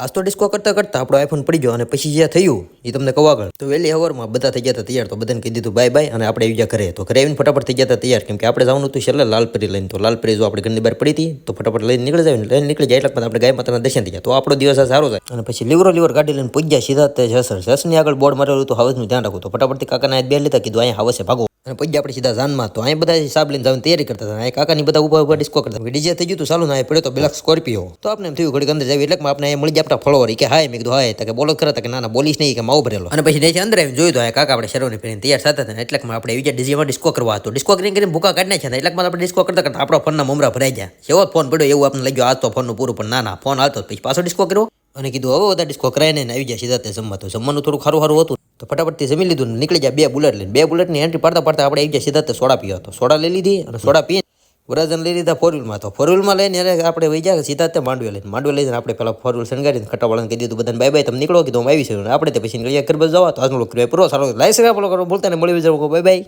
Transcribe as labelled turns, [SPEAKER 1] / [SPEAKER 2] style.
[SPEAKER 1] આજ તો ડિસ્કો કરતા કરતા આપણો આઈફોન પડી ગયો અને પછી જે થયું એ તમને કહું આગળ. તો વહેલી હવારમાં બધા થઈ ગયા હતા તૈયાર, તો બધાને કહી દીધું બાય બાય અને આપણે આવી ગયા ઘરે. તો ઘરે આવીને ફટાફટ થઈ ગયા હતા તૈયાર, કેમ કે આપણે જવાનું હતું છેલ્લે લાલપરી લઈને. તો લાલપરી જો આપણે ઘરની બહાર પડી હતી તો ફટાફટ લઈને નીકળી જાય, લઈને નીકળી જાય એટલે આપણે ગાય માતાના દર્શન થઈ ગયા. તો આપણો દિવસ આ સારો જાય. અને પછી લીવર ગાડી લઈને પહોંચ્યા સીધા તે જસની આગળ બોર્ડ મારેલું હતું હાવસનું ધ્યાન રાખવું. તો ફટાફટથી કાકાને બે લીધા, કીધું અહીંયા હાવસે ભાગો. અને પછી આપણે સીધા જાનમાં. તો અહીં બધા હિસાબ લઈને જવાની તૈયારી કરતા હતા. અહીં કાકાની બધા ઉભા ડિસ્કો કરતા. ડીજે થઈ ગયું તો ચાલુ ના પડ્યો તો બ્લેક સ્કોર્પિયો. તો આપણે એમ થયું ઘડી અંદર જાવી એટલે આપણે અહીંયા મળી જાય આપણા ફોલોવર. કે હાય, મેં કીધું હાય, તો કે બોલો ખરા, કે ના બોલીશ નહીં, કે માવું ભરેલો. અને પછી નીચે અંદર આવીને જોયું તો કાકા આપણે શેરવાની પહેરીને તૈયાર થતા હતા. એટલે આપણે બીજા ડીજેમાં ડિસ્કો કરવા હતો. ડિસ્કો કરીને ભૂકા કાઢી નાખ્યા હતા. એટલે આપણે ડિસ્કો કરતા કરતા આપણા ફોનના મમરા ભરાઈ ગયા. એવો ફોન પડ્યો એવું આપણે લાગ્યું આજ તો ફોનનું પૂરું, પણ ના ફોન હાલતો. પછી પાછો ડિસ્કો કર્યો અને કીધું હવે બધા ડિસ્કો કરાઈને આવી જાય સીધા તે જમવા. તો જમવાનું થોડું ખારું હતું તો ફટાફટથી જમી લીધું, નીકળી જાય બે બુલેટ લઈને. બે બુલેટની એન્ટ્રી પાડતા આપણે આવી જાય સીધા તે સોડા પીવા. તો સોડા લઈ લીધી અને સોડા પીને વરાજન લઈ લીધા ફોરવ્હીલમાં. તો ફોરવ્હીલમાં લઈને આપણે વહી જાય સીધા તે માંડવી લઈને આપણે પેલા ફોરવ્હીલ શણગારીને ખટાવાળાને કહી દીધું બધાને બાય બાય, તમે નીકળો, કીધું આવી છે. આપણે તે પછી નીકળ્યા કરવા જવા. તો આજનો પૂરો સારો લાઈક કરો, બોલતા ને મળી જવું બાય બાય.